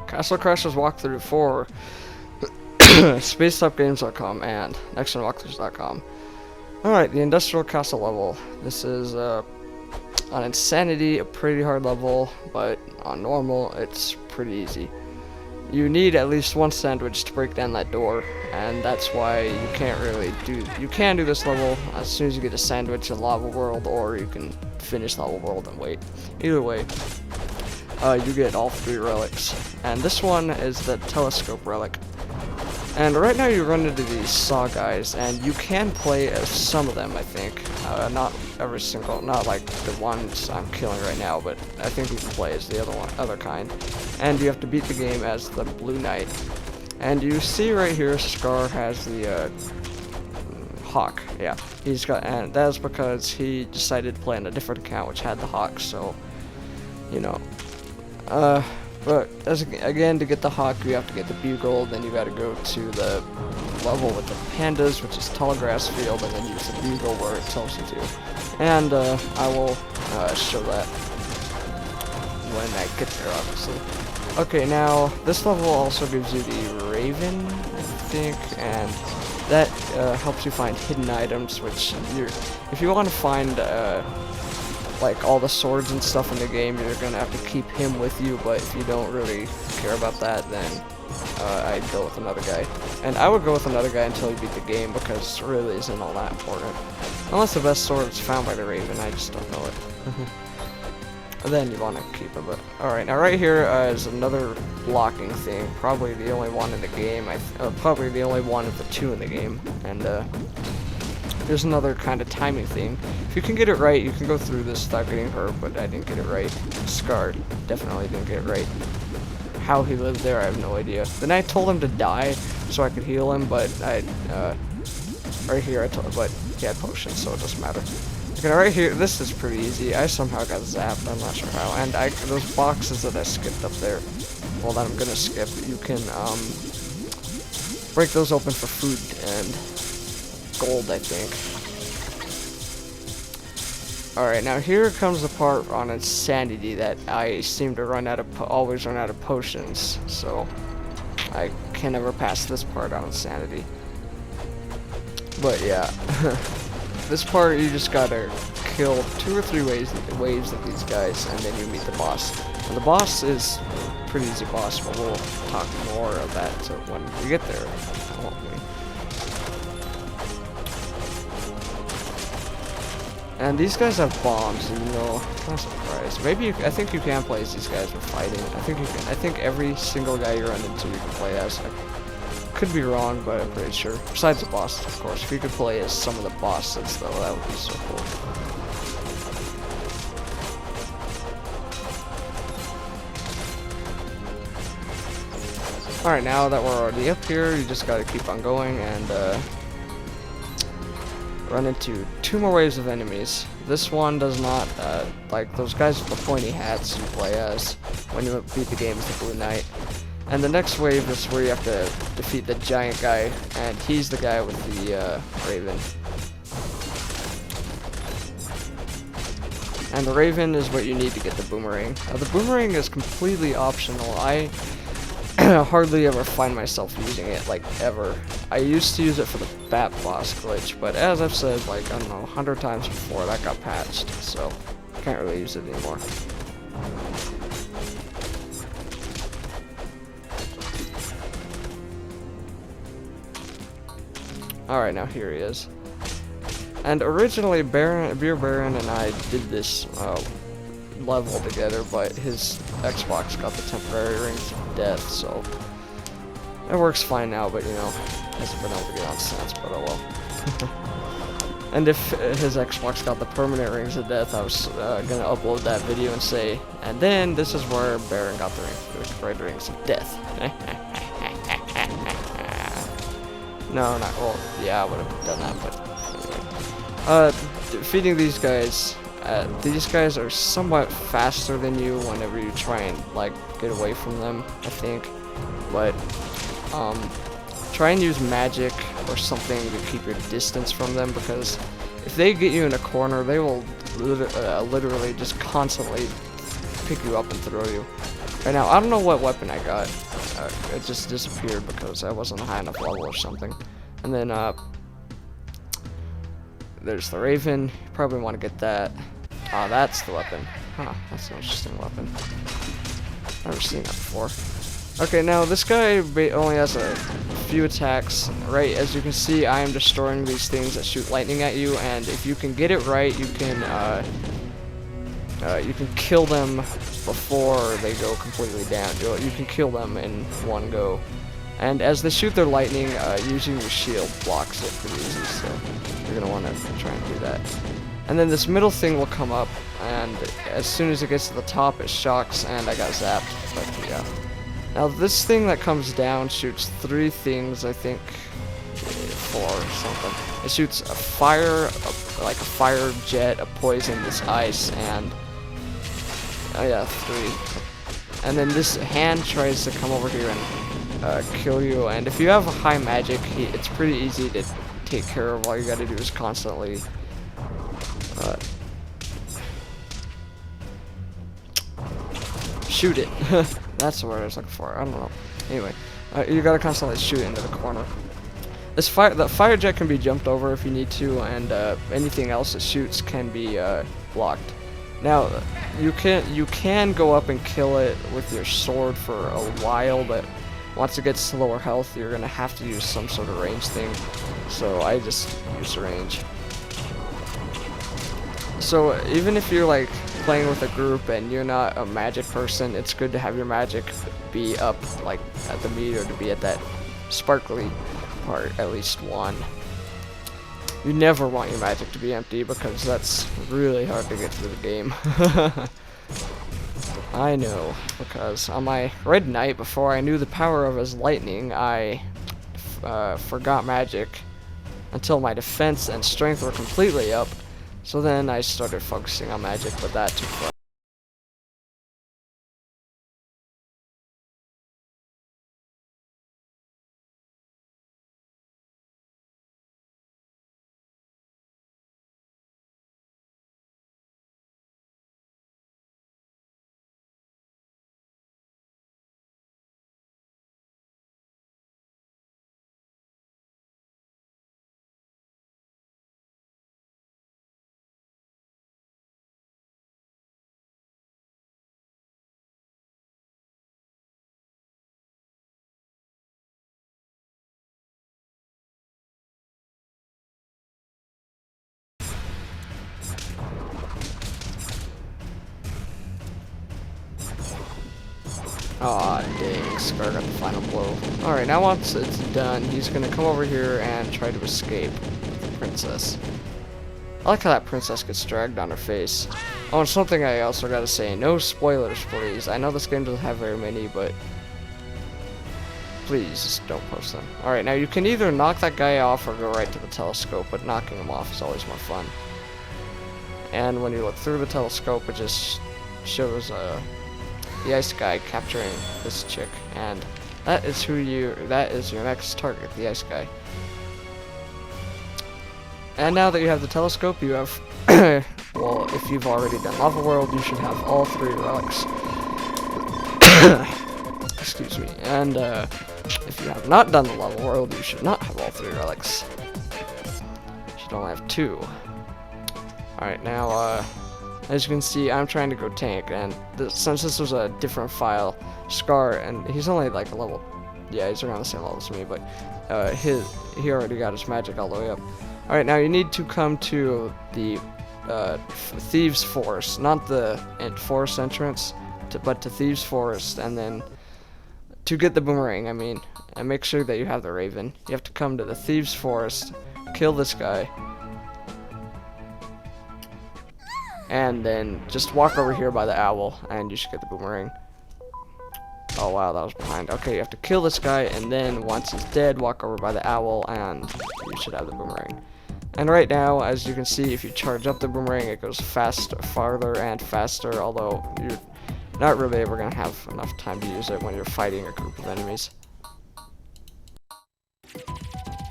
Castle Crashers Walkthrough for SpacedUpGames.com and NextGenWalkthroughs.com. Alright, the Industrial Castle level. This is on Insanity, a pretty hard level, but on Normal, it's pretty easy. You need at least one sandwich to break down that door, and that's why you can't really do... You can do this level as soon as you get a sandwich in Lava World, or you can finish Lava World and wait. Either way, you get all 3 relics. And this one is the Telescope relic. And right now you run into these Saw guys, and you can play as some of them, I think. Not every single, not like the ones I'm killing right now, but I think you can play as the other kind. And you have to beat the game as the Blue Knight. And you see right here, Scar has the Hawk. Yeah, he's got, and that is because he decided to play on a different account which had the Hawk. So, you know, but again, to get the Hawk, you have to get the Bugle. Then you got to go to the level with the pandas, which is Telegraph's Field, and then use the Bugle where it tells you to. And I will show that when I get there, obviously. Okay, now this level also gives you the Raven, I think, and that helps you find hidden items. Which if you want to find like all the swords and stuff in the game, you're gonna have to keep him with you. But if you don't really care about that, then I'd go with another guy. And I would go with another guy until you beat the game, because it really isn't all that important. Unless the best sword is found by the Raven, I just don't know it. And then you want to keep it. But alright, now right here is another blocking thing. Probably the only one in the game. Probably the only one of the 2 in the game. And there's another kind of timing thing. If you can get it right, you can go through this without getting hurt, but I didn't get it right. Scar definitely didn't get it right. How he lived there, I have no idea. Then I told him to die so I could heal him, but right here but he had potions, so it doesn't matter. Okay, right here, this is pretty easy. I somehow got zapped, I'm not sure how. And those boxes that I skipped up there, well, that I'm gonna skip, you can break those open for food and gold, I think. Alright, now here comes the part on Insanity that I seem to always run out of potions, so I can never pass this part on Insanity. But yeah, this part you just gotta kill 2 or 3 waves of these guys, and then you meet the boss. And the boss is a pretty easy boss, but we'll talk more of that when we get there, won't we? And these guys have bombs, and you know, I'm surprised. Maybe I think you can play as these guys with fighting. I think you can. I think every single guy you run into you can play as. I could be wrong, but I'm pretty sure. Besides the bosses, of course. If you could play as some of the bosses, though, that would be so cool. Alright, now that we're already up here, you just gotta keep on going and run into 2 more waves of enemies. This one does not, like those guys with the pointy hats you play as when you beat the game with the Blue Knight. And the next wave is where you have to defeat the giant guy, and he's the guy with the Raven. And the Raven is what you need to get the Boomerang. The Boomerang is completely optional. I hardly ever find myself using it, like, ever. I used to use it for the Bat Boss glitch, but as I've said, like, I don't know, 100 times before, that got patched, so I can't really use it anymore. Alright, now here he is. And originally, Beer Baron and I did this level together, but his Xbox got the temporary rings of death, so it works fine now, but you know, hasn't been able to get on since, but oh well. And if his Xbox got the permanent rings of death, I was gonna upload that video and say, and then this is where Baron got the rings of death. No, not, well, yeah, I would have done that, but anyway. Defeating these guys are somewhat faster than you whenever you try and, like, get away from them, I think. But, try and use magic or something to keep your distance from them, because if they get you in a corner, they will literally just constantly pick you up and throw you. Right now, I don't know what weapon I got. It just disappeared because I wasn't a high enough level or something. And then, there's the Raven. You probably want to get that. Ah, that's the weapon. Huh, that's an interesting weapon. Never seen that before. Okay, now this guy only has a few attacks. Right, as you can see, I am destroying these things that shoot lightning at you, and if you can get it right, you can kill them before they go completely down. You can kill them in one go. And as they shoot their lightning, using your shield blocks it pretty easy, so you're going to want to try and do that. And then this middle thing will come up, and as soon as it gets to the top, it shocks, and I got zapped, but yeah. Now this thing that comes down shoots 3 things, I think, 4 or something. It shoots a fire, like a fire jet, a poison, this ice, and, oh yeah, 3. And then this hand tries to come over here and kill you, and if you have a high magic, it's pretty easy to take care of. All you gotta do is constantly shoot it. That's the word I was looking for. I don't know. Anyway, you gotta constantly shoot it into the corner. The fire jet can be jumped over if you need to, and anything else it shoots can be blocked. Now, you can go up and kill it with your sword for a while, but once it gets to lower health, you're gonna have to use some sort of range thing. So I just use range. So even if you're like playing with a group and you're not a magic person, it's good to have your magic be up like at the meter, to be at that sparkly part, at least 1. You never want your magic to be empty because that's really hard to get through the game. I know, because on my red knight, before I knew the power of his lightning, I forgot magic until my defense and strength were completely up. So then I started focusing on magic, but that took forever. Aw, dang, Scar got the final blow. Alright, now once it's done, he's gonna come over here and try to escape with the princess. I like how that princess gets dragged on her face. Oh, and something I also gotta say, no spoilers, please. I know this game doesn't have very many, but please, just don't post them. Alright, now you can either knock that guy off or go right to the telescope, but knocking him off is always more fun. And when you look through the telescope, it just shows the ice guy capturing this chick, and that is your next target, the ice guy. And now that you have the telescope, you have well, if you've already done Lava World, you should have all 3 relics. Excuse me. And if you have not done the Lava World, you should not have all 3 relics. You should only have 2. Alright, now as you can see, I'm trying to go tank, and since this was a different file, Scar, and he's only like a level, yeah, he's around the same level as me, but he already got his magic all the way up. Alright, now you need to come to the Thieves' Forest, not the forest entrance, but to Thieves' Forest, and then to get the boomerang, I mean, and make sure that you have the Raven. You have to come to the Thieves' Forest, kill this guy, and then just walk over here by the owl, and you should get the boomerang. Oh wow, that was behind. Okay, you have to kill this guy, and then once he's dead, walk over by the owl, and you should have the boomerang. And right now, as you can see, if you charge up the boomerang, it goes farther and faster, although you're not really ever going to have enough time to use it when you're fighting a group of enemies.